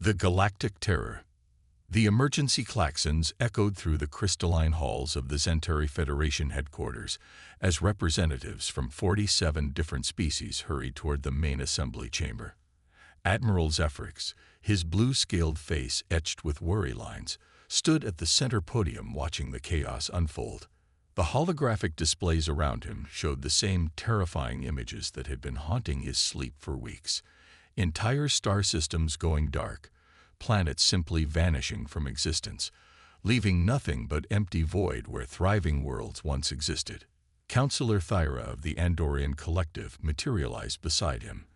The Galactic Terror. The emergency klaxons echoed through the crystalline halls of the Centauri Federation headquarters as representatives from 47 different species hurried toward the main assembly chamber. Admiral Zephrix, his blue-scaled face etched with worry lines, stood at the center podium watching the chaos unfold. The holographic displays around him showed the same terrifying images that had been haunting his sleep for weeks. Entire star systems going dark, planets simply vanishing from existence, leaving nothing but empty void where thriving worlds once existed. Counselor Thyra of the Andorian Collective materialized beside him,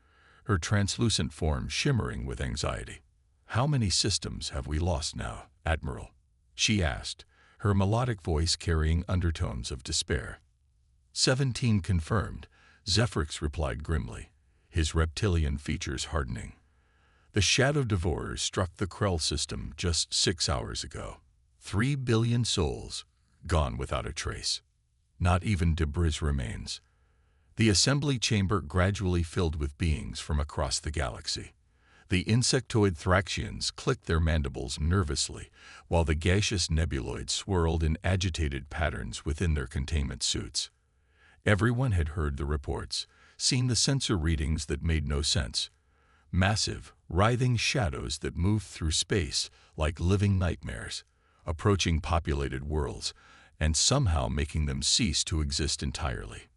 her translucent form shimmering with anxiety. "How many systems have we lost now, Admiral?" she asked, her melodic voice carrying undertones of despair. 17 confirmed, Zephrix replied grimly, his reptilian features hardening. The Shadow Devourers struck the Krell system just 6 hours ago. 3 billion souls, gone without a trace. Not even debris remains. The assembly chamber gradually filled with beings from across the galaxy. The insectoid Thraxians clicked their mandibles nervously, while the gaseous nebuloids swirled in agitated patterns within their containment suits. Everyone had heard the reports, seen the sensor readings that made no sense. Massive, writhing shadows that moved through space like living nightmares, approaching populated worlds, and somehow making them cease to exist entirely.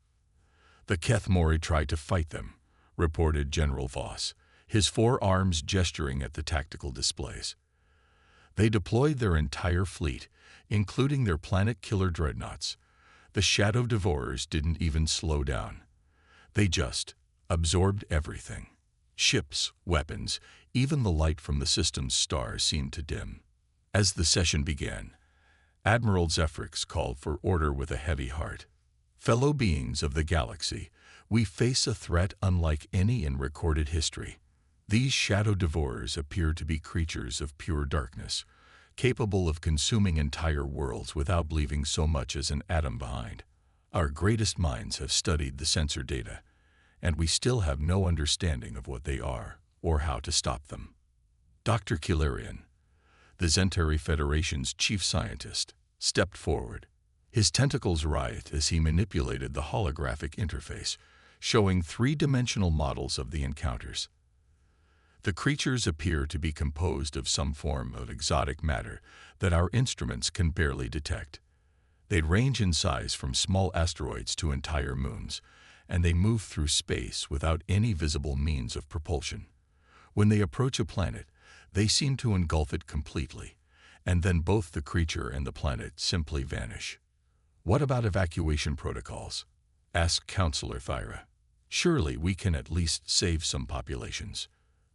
"The Kethmori tried to fight them," reported General Voss, his 4 arms gesturing at the tactical displays. "They deployed their entire fleet, including their planet-killer dreadnoughts. The Shadow Devourers didn't even slow down. They just absorbed everything. Ships, weapons, even the light from the system's stars seemed to dim." As the session began, Admiral Zephrix called for order with a heavy heart. "Fellow beings of the galaxy, we face a threat unlike any in recorded history. These Shadow Devourers appear to be creatures of pure darkness, capable of consuming entire worlds without leaving so much as an atom behind. Our greatest minds have studied the sensor data, and we still have no understanding of what they are or how to stop them." Dr. Kilarian, the Centauri Federation's chief scientist, stepped forward. His tentacles writhed as he manipulated the holographic interface, showing 3-dimensional models of the encounters. "The creatures appear to be composed of some form of exotic matter that our instruments can barely detect. They range in size from small asteroids to entire moons, and they move through space without any visible means of propulsion. When they approach a planet, they seem to engulf it completely, and then both the creature and the planet simply vanish." "What about evacuation protocols?" asked Counselor Thyra. "Surely we can at least save some populations."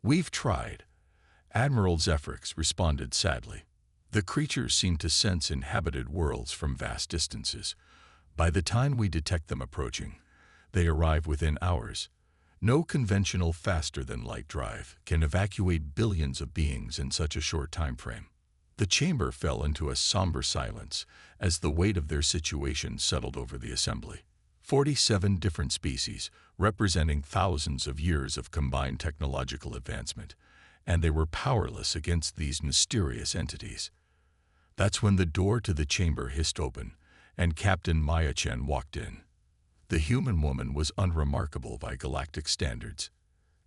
"We've tried," Admiral Zephrix responded sadly. "The creatures seem to sense inhabited worlds from vast distances. By the time we detect them approaching, they arrive within hours. No conventional faster-than-light drive can evacuate billions of beings in such a short time frame." The chamber fell into a somber silence as the weight of their situation settled over the assembly. 47 different species, representing thousands of years of combined technological advancement, and they were powerless against these mysterious entities. That's when the door to the chamber hissed open, and Captain Maya Chen walked in. The human woman was unremarkable by galactic standards.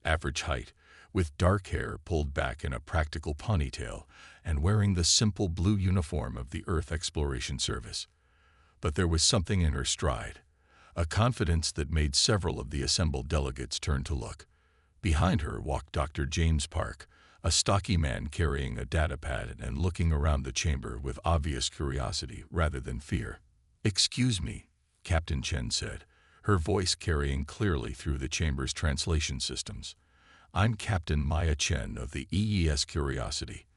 Average height, with dark hair pulled back in a practical ponytail, and wearing the simple blue uniform of the Earth Exploration Service. But there was something in her stride, a confidence that made several of the assembled delegates turn to look. Behind her walked Dr. James Park, a stocky man carrying a datapad and looking around the chamber with obvious curiosity rather than fear. "Excuse me," Captain Chen said, her voice carrying clearly through the chamber's translation systems. "I'm Captain Maya Chen of the EES Curiosity.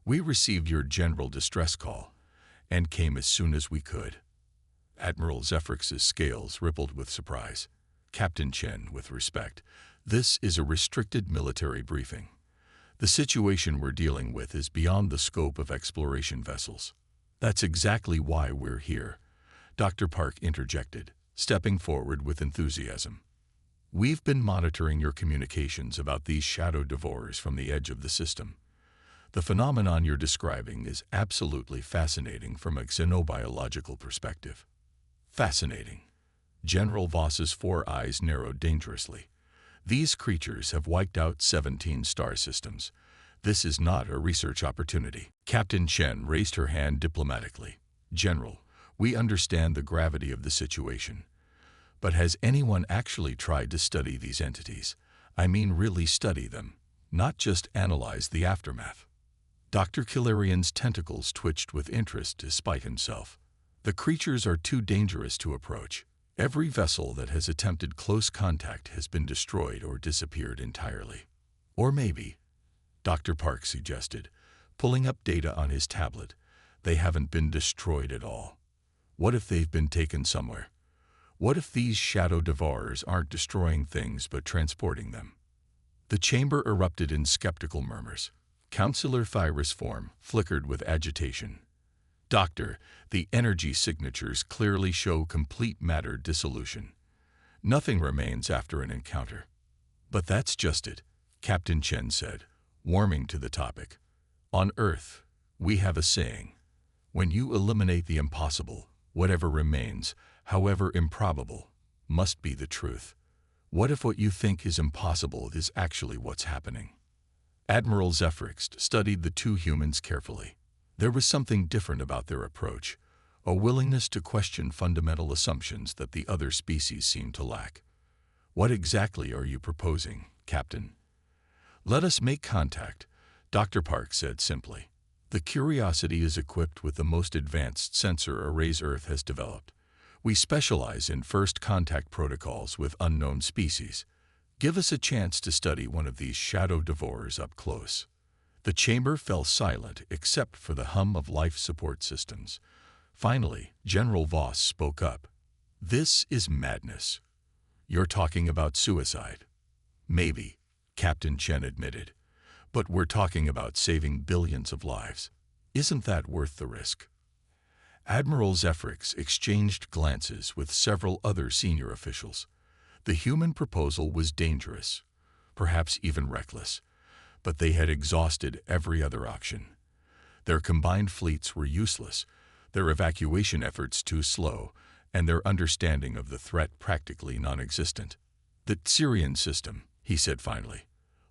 We received your general distress call and came as soon as we could." Admiral Zephrix's scales rippled with surprise. "Captain Chen, with respect, this is a restricted military briefing. The situation we're dealing with is beyond the scope of exploration vessels." "That's exactly why we're here," Dr. Park interjected, stepping forward with enthusiasm. "We've been monitoring your communications about these Shadow Devourers from the edge of the system. The phenomenon you're describing is absolutely fascinating from a xenobiological perspective. Fascinating. General Voss's 4 eyes narrowed dangerously. These creatures have wiped out 17 star systems. This is not a research opportunity. Captain Chen raised her hand diplomatically. General, we understand the gravity of the situation. But has anyone actually tried to study these entities? I mean really study them, not just analyze the aftermath. Dr. Kilarian's tentacles twitched with interest despite himself. The creatures are too dangerous to approach. Every vessel that has attempted close contact has been destroyed or disappeared entirely. Or maybe, Dr. Park suggested, pulling up data on his tablet, they haven't been destroyed at all. What if they've been taken somewhere? What if these shadow devourers aren't destroying things but transporting them? The chamber erupted in skeptical murmurs. Councillor Thyra's form flickered with agitation. Doctor, the energy signatures clearly show complete matter dissolution. Nothing remains after an encounter. But that's just it, Captain Chen said, warming to the topic. On Earth, we have a saying. When you eliminate the impossible, whatever remains, however improbable, must be the truth. What if what you think is impossible is actually what's happening? Admiral Zephrix studied the 2 humans carefully. There was something different about their approach, a willingness to question fundamental assumptions that the other species seemed to lack. What exactly are you proposing, Captain? Let us make contact, Dr. Park said simply. The Curiosity is equipped with the most advanced sensor arrays Earth has developed. We specialize in first contact protocols with unknown species. Give us a chance to study one of these shadow devourers up close. The chamber fell silent except for the hum of life support systems. Finally, General Voss spoke up. This is madness. You're talking about suicide. Maybe, Captain Chen admitted. But we're talking about saving billions of lives. Isn't that worth the risk? Admiral Zephrix exchanged glances with several other senior officials. The human proposal was dangerous, perhaps even reckless, but they had exhausted every other option. Their combined fleets were useless, their evacuation efforts too slow, and their understanding of the threat practically non-existent. The Syrian system, he said finally.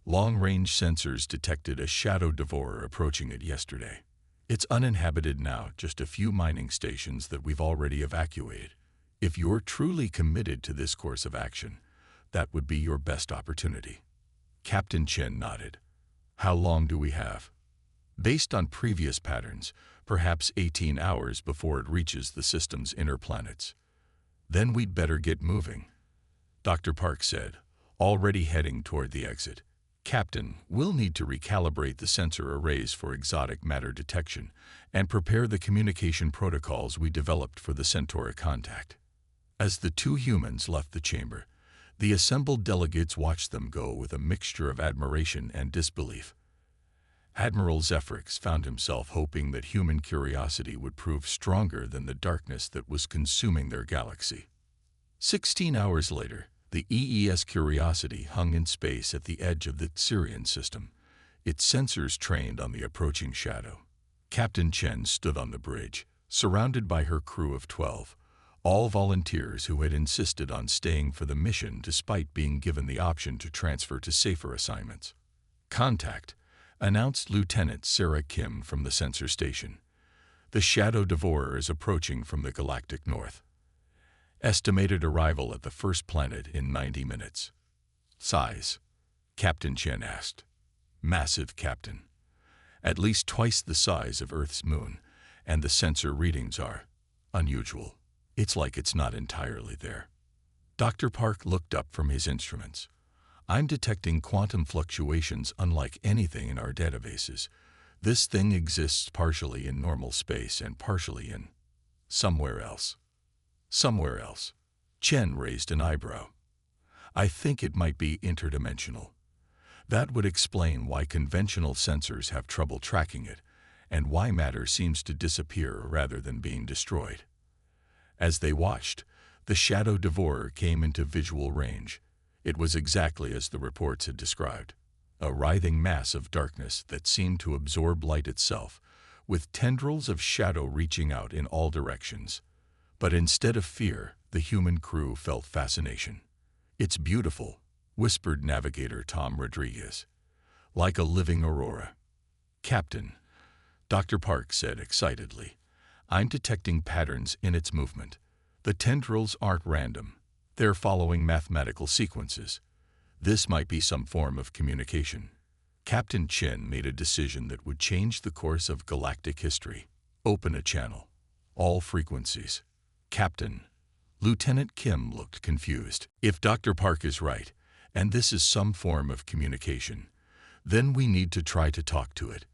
Long-range sensors detected a shadow devourer approaching it yesterday. It's uninhabited now, just a few mining stations that we've already evacuated. If you're truly committed to this course of action, that would be your best opportunity. Captain Chen nodded. How long do we have? Based on previous patterns, perhaps 18 hours before it reaches the system's inner planets. Then we'd better get moving, Dr. Park said, already heading toward the exit. Captain, we'll need to recalibrate the sensor arrays for exotic matter detection and prepare the communication protocols we developed for the Centauri contact. As the 2 humans left the chamber, the assembled delegates watched them go with a mixture of admiration and disbelief. Admiral Zephrix found himself hoping that human curiosity would prove stronger than the darkness that was consuming their galaxy. 16 hours later, the EES Curiosity hung in space at the edge of the Syrian system, its sensors trained on the approaching shadow. Captain Chen stood on the bridge, surrounded by her crew of 12, all volunteers who had insisted on staying for the mission despite being given the option to transfer to safer assignments. Contact, announced Lieutenant Sarah Kim from the sensor station. The shadow devourer is approaching from the galactic north. Estimated arrival at the first planet in 90 minutes. Size? Captain Chen asked. Massive, Captain. At least twice the size of Earth's moon, and the sensor readings are unusual. It's like it's not entirely there. Dr. Park looked up from his instruments. I'm detecting quantum fluctuations unlike anything in our databases. This thing exists partially in normal space and partially in somewhere else. Somewhere else. Chen raised an eyebrow. I think it might be interdimensional. That would explain why conventional sensors have trouble tracking it, and why matter seems to disappear rather than being destroyed. As they watched, the shadow devourer came into visual range. It was exactly as the reports had described. a writhing mass of darkness that seemed to absorb light itself, with tendrils of shadow reaching out in all directions. But instead of fear, the human crew felt fascination. "It's beautiful," whispered Navigator Tom Rodriguez. "Like a living aurora." "Captain," Dr. Park said excitedly, "I'm detecting patterns in its movement. The tendrils aren't random. They're following mathematical sequences. This might be some form of communication." Captain Chen made a decision that would change the course of galactic history. "Open a channel. All frequencies." "Captain." Lieutenant Kim looked confused. "If Dr. Park is right, and this is some form of communication, then we need to try to talk to it.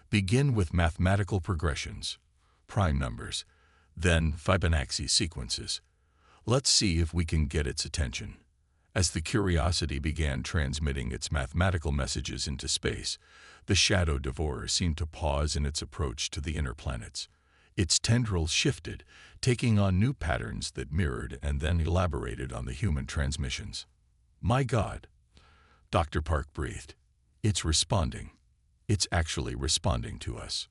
Begin with mathematical progressions, prime numbers, then Fibonacci sequences. Let's see if we can get its attention." As the Curiosity began transmitting its mathematical messages into space, the Shadow Devourer seemed to pause in its approach to the inner planets. Its tendrils shifted, taking on new patterns that mirrored and then elaborated on the human transmissions. "My God," Dr. Park breathed. "It's responding. It's actually responding to us."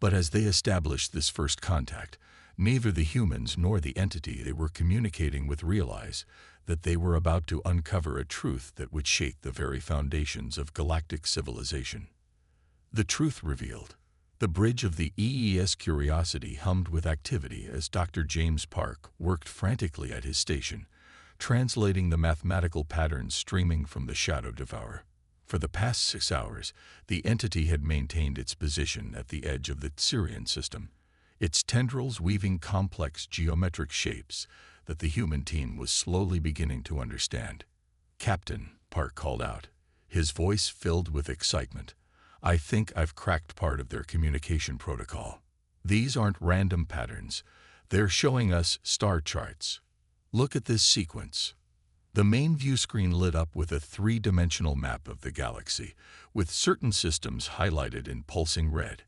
But as they established this first contact, neither the humans nor the entity they were communicating with realized that they were about to uncover a truth that would shake the very foundations of galactic civilization. The truth revealed. The bridge of the EES Curiosity hummed with activity as Dr. James Park worked frantically at his station, translating the mathematical patterns streaming from the Shadow Devourer. For the past 6 hours, the entity had maintained its position at the edge of the Sirian system, its tendrils weaving complex geometric shapes that the human team was slowly beginning to understand. "Captain," Park called out, his voice filled with excitement, "I think I've cracked part of their communication protocol. These aren't random patterns. They're showing us star charts. Look at this sequence." The main view screen lit up with a 3-dimensional map of the galaxy, with certain systems highlighted in pulsing red.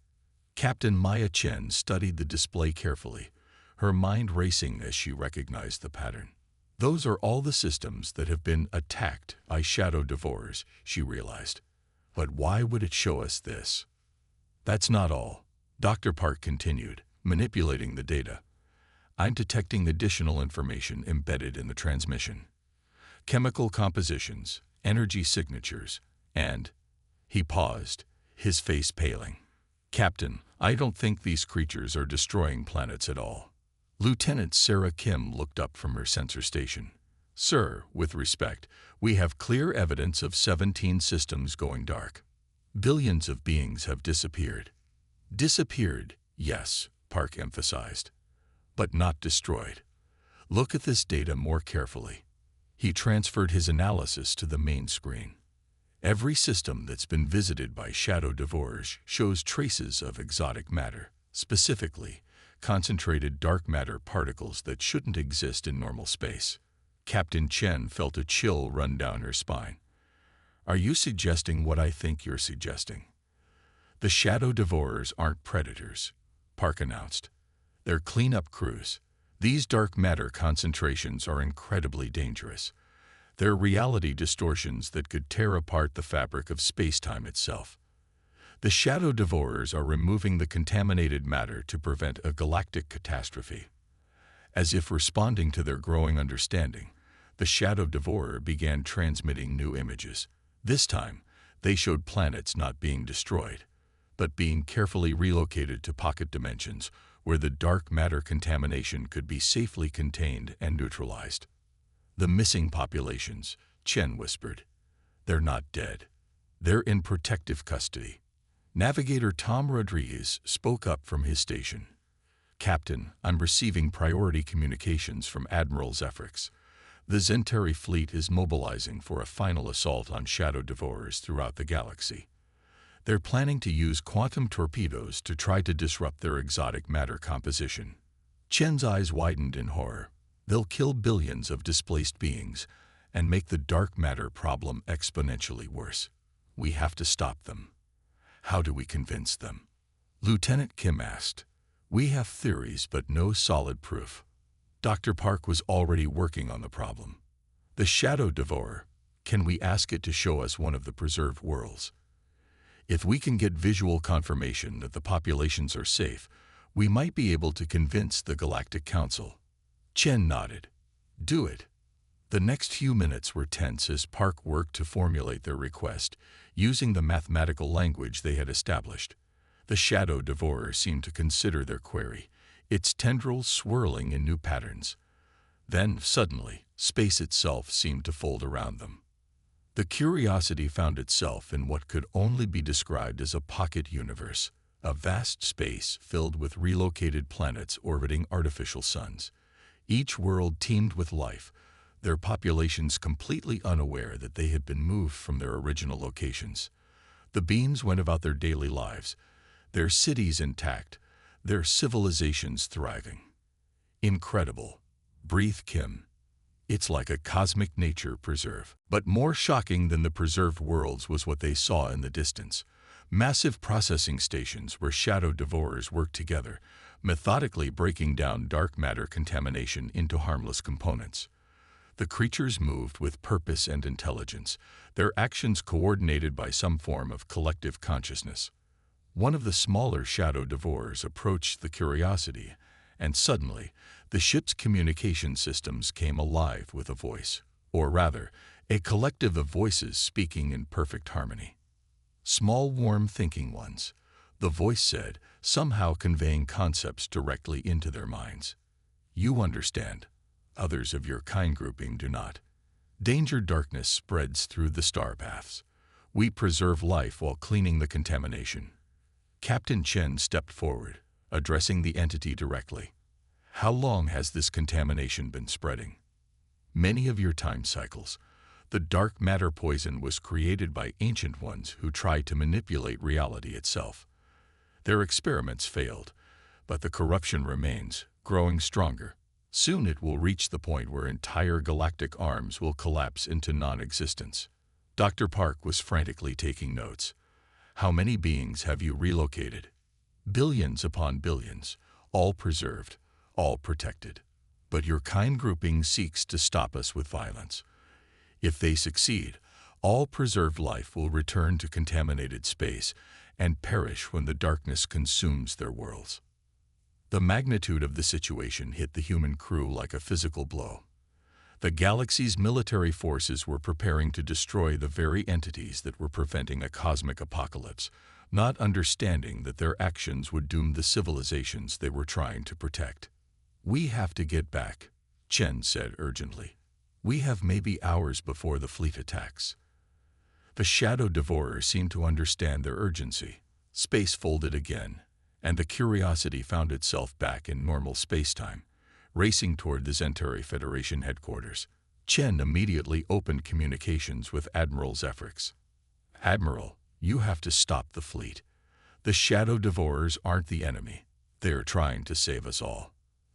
Captain Maya Chen studied the display carefully, her mind racing as she recognized the pattern. "Those are all the systems that have been attacked by Shadow Devourers," she realized. "But why would it show us this?" "That's not all," Dr. Park continued, manipulating the data. "I'm detecting additional information embedded in the transmission. Chemical compositions, energy signatures, and..." He paused, his face paling. "Captain, I don't think these creatures are destroying planets at all." Lieutenant Sarah Kim looked up from her sensor station. "Sir, with respect, we have clear evidence of 17 systems going dark. Billions of beings have disappeared." "Disappeared, yes," Park emphasized, "but not destroyed. Look at this data more carefully." He transferred his analysis to the main screen. Every system that's been visited by Shadow Devourers shows traces of exotic matter, specifically concentrated dark matter particles that shouldn't exist in normal space. Captain Chen felt a chill run down her spine. "Are you suggesting what I think you're suggesting?" "The Shadow Devourers aren't predators," Park announced. "They're cleanup crews. These dark matter concentrations are incredibly dangerous. They're reality distortions that could tear apart the fabric of space-time itself. The Shadow Devourers are removing the contaminated matter to prevent a galactic catastrophe." As if responding to their growing understanding, the Shadow Devourer began transmitting new images. This time, they showed planets not being destroyed, but being carefully relocated to pocket dimensions where the dark matter contamination could be safely contained and neutralized. "The missing populations," Chen whispered. "They're not dead. They're in protective custody." Navigator Tom Rodriguez spoke up from his station. "Captain, I'm receiving priority communications from Admiral Zephrix. The Zentari fleet is mobilizing for a final assault on Shadow Devourers throughout the galaxy. They're planning to use quantum torpedoes to try to disrupt their exotic matter composition." Chen's eyes widened in horror. "They'll kill billions of displaced beings and make the dark matter problem exponentially worse. We have to stop them." "How do we convince them?" Lieutenant Kim asked. "We have theories but no solid proof." Dr. Park was already working on the problem. "The Shadow Devourer," Can we ask it to show us one of the preserved worlds? If we can get visual confirmation that the populations are safe, we might be able to convince the Galactic Council. Chen nodded. Do it. The next few minutes were tense as Park worked to formulate their request, using the mathematical language they had established. The Shadow Devourer seemed to consider their query, its tendrils swirling in new patterns. Then, suddenly, space itself seemed to fold around them. The Curiosity found itself in what could only be described as a pocket universe, a vast space filled with relocated planets orbiting artificial suns. Each world teemed with life, their populations completely unaware that they had been moved from their original locations. The beings went about their daily lives, their cities intact, their civilizations thriving. Incredible, breathed Kim. It's like a cosmic nature preserve. But more shocking than the preserved worlds was what they saw in the distance. Massive processing stations where shadow devourers worked together, methodically breaking down dark matter contamination into harmless components. The creatures moved with purpose and intelligence, their actions coordinated by some form of collective consciousness. One of the smaller shadow devourers approached the Curiosity, and suddenly, the ship's communication systems came alive with a voice, or rather, a collective of voices speaking in perfect harmony. Small, warm thinking ones, the voice said, somehow conveying concepts directly into their minds. You understand. Others of your kind grouping do not. Danger darkness spreads through the star paths. We preserve life while cleaning the contamination. Captain Chen stepped forward, addressing the entity directly. How long has this contamination been spreading? Many of your time cycles. The dark matter poison was created by ancient ones who tried to manipulate reality itself. Their experiments failed, but the corruption remains, growing stronger. Soon it will reach the point where entire galactic arms will collapse into non-existence. Dr. Park was frantically taking notes. How many beings have you relocated? Billions upon billions, all preserved, all protected. But your kind grouping seeks to stop us with violence. If they succeed, all preserved life will return to contaminated space and perish when the darkness consumes their worlds. The magnitude of the situation hit the human crew like a physical blow. The galaxy's military forces were preparing to destroy the very entities that were preventing a cosmic apocalypse, not understanding that their actions would doom the civilizations they were trying to protect. We have to get back, Chen said urgently. We have maybe hours before the fleet attacks. The Shadow Devourer seemed to understand their urgency. Space folded again, and the Curiosity found itself back in normal space-time, racing toward the Centauri Federation headquarters. Chen immediately opened communications with Admiral Zephrix. Admiral, you have to stop the fleet. The Shadow Devourers aren't the enemy. They're trying to save us all.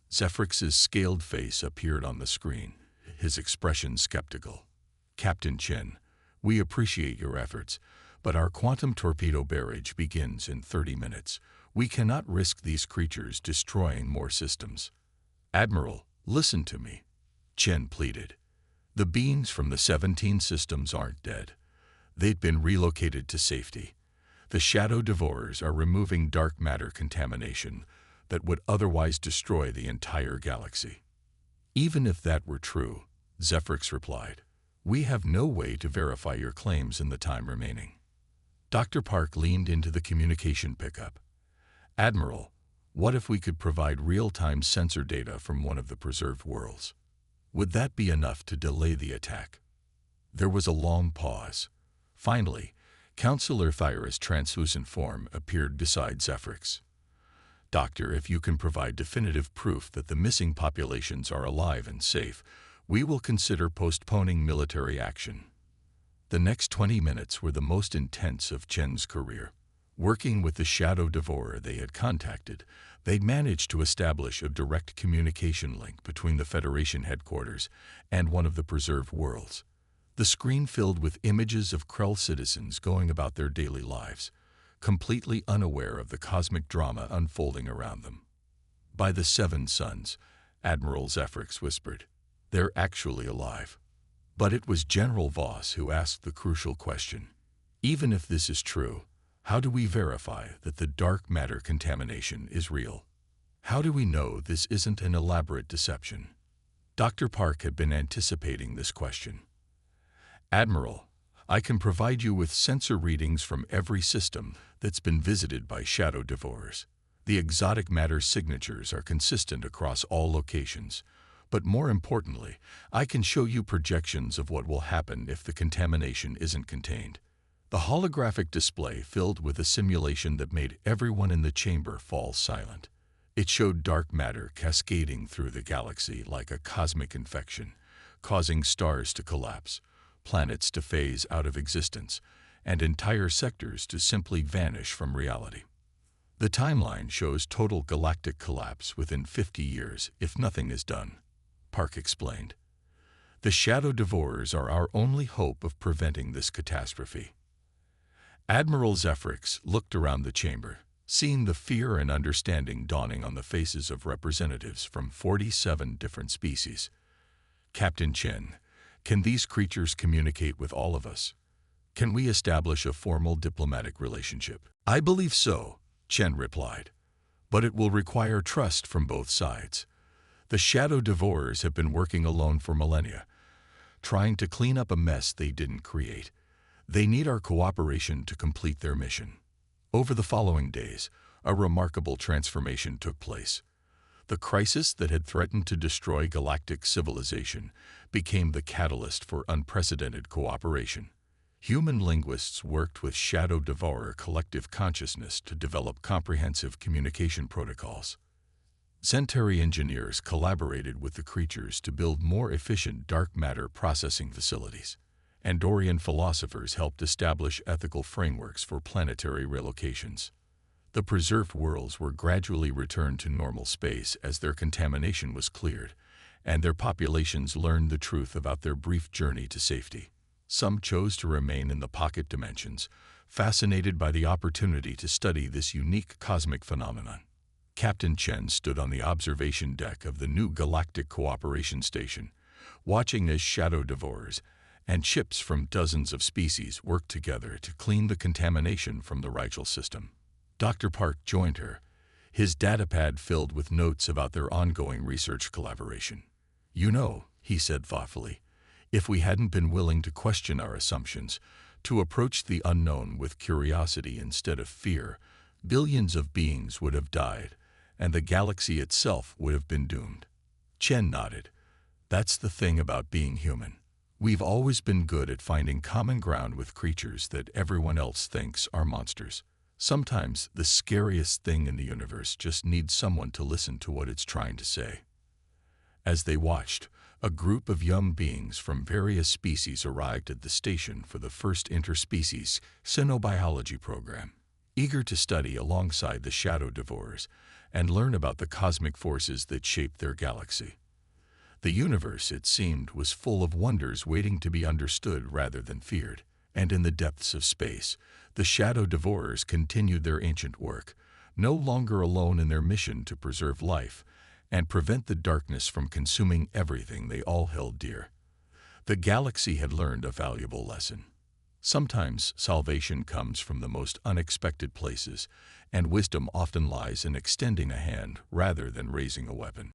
Zephrix's scaled face appeared on the screen, his expression skeptical. Captain Chen, we appreciate your efforts, but our quantum torpedo barrage begins in 30 minutes. We cannot risk these creatures destroying more systems. Admiral, listen to me, Chen pleaded. The beings from the 17 systems aren't dead. They've been relocated to safety. The Shadow Devourers are removing dark matter contamination that would otherwise destroy the entire galaxy. Even if that were true, Zephrix replied, we have no way to verify your claims in the time remaining. Dr. Park leaned into the communication pickup. Admiral, what if we could provide real-time sensor data from one of the preserved worlds? Would that be enough to delay the attack? There was a long pause. Finally, Counselor Thyra's translucent form appeared beside Zephrix. Doctor, if you can provide definitive proof that the missing populations are alive and safe, we will consider postponing military action. The next 20 minutes were the most intense of Chen's career. Working with the Shadow Devourer they had contacted, they'd managed to establish a direct communication link between the Federation headquarters and one of the preserved worlds. The screen filled with images of Krell citizens going about their daily lives, completely unaware of the cosmic drama unfolding around them. By the 7 suns, Admiral Zephrix whispered, they're actually alive. But it was General Voss who asked the crucial question. Even if this is true, how do we verify that the dark matter contamination is real? How do we know this isn't an elaborate deception? Dr. Park had been anticipating this question. Admiral, I can provide you with sensor readings from every system that's been visited by shadow devourers. The exotic matter signatures are consistent across all locations, but more importantly, I can show you projections of what will happen if the contamination isn't contained. The holographic display filled with a simulation that made everyone in the chamber fall silent. It showed dark matter cascading through the galaxy like a cosmic infection, causing stars to collapse, planets to phase out of existence, and entire sectors to simply vanish from reality. The timeline shows total galactic collapse within 50 years if nothing is done, Park explained. The shadow devourers are our only hope of preventing this catastrophe. Admiral Zephrix looked around the chamber, seeing the fear and understanding dawning on the faces of representatives from 47 different species. Captain Chen, can these creatures communicate with all of us? Can we establish a formal diplomatic relationship? I believe so, Chen replied, but it will require trust from both sides. The shadow devourers have been working alone for millennia, trying to clean up a mess they didn't create. They need our cooperation to complete their mission. Over the following days, a remarkable transformation took place. The crisis that had threatened to destroy galactic civilization became the catalyst for unprecedented cooperation. Human linguists worked with shadow devourer collective consciousness to develop comprehensive communication protocols. Centauri engineers collaborated with the creatures to build more efficient dark matter processing facilities. Andorian philosophers helped establish ethical frameworks for planetary relocations. The preserved worlds were gradually returned to normal space as their contamination was cleared, and their populations learned the truth about their brief journey to safety. Some chose to remain in the pocket dimensions, fascinated by the opportunity to study this unique cosmic phenomenon. Captain Chen stood on the observation deck of the new Galactic Cooperation Station, watching as shadow devourers and ships from dozens of species worked together to clean the contamination from the Rigel system. Dr. Park joined her, his datapad filled with notes about their ongoing research collaboration. You know, he said thoughtfully, if we hadn't been willing to question our assumptions, to approach the unknown with curiosity instead of fear, billions of beings would have died, and the galaxy itself would have been doomed. Chen nodded. That's the thing about being human. We've always been good at finding common ground with creatures that everyone else thinks are monsters. Sometimes the scariest thing in the universe just needs someone to listen to what it's trying to say. As they watched, a group of young beings from various species arrived at the station for the first interspecies xenobiology program, eager to study alongside the shadow devourers and learn about the cosmic forces that shape their galaxy. The universe, it seemed, was full of wonders waiting to be understood rather than feared, and in the depths of space, the shadow devourers continued their ancient work, no longer alone in their mission to preserve life and prevent the darkness from consuming everything they all held dear. The galaxy had learned a valuable lesson. Sometimes salvation comes from the most unexpected places, and wisdom often lies in extending a hand rather than raising a weapon.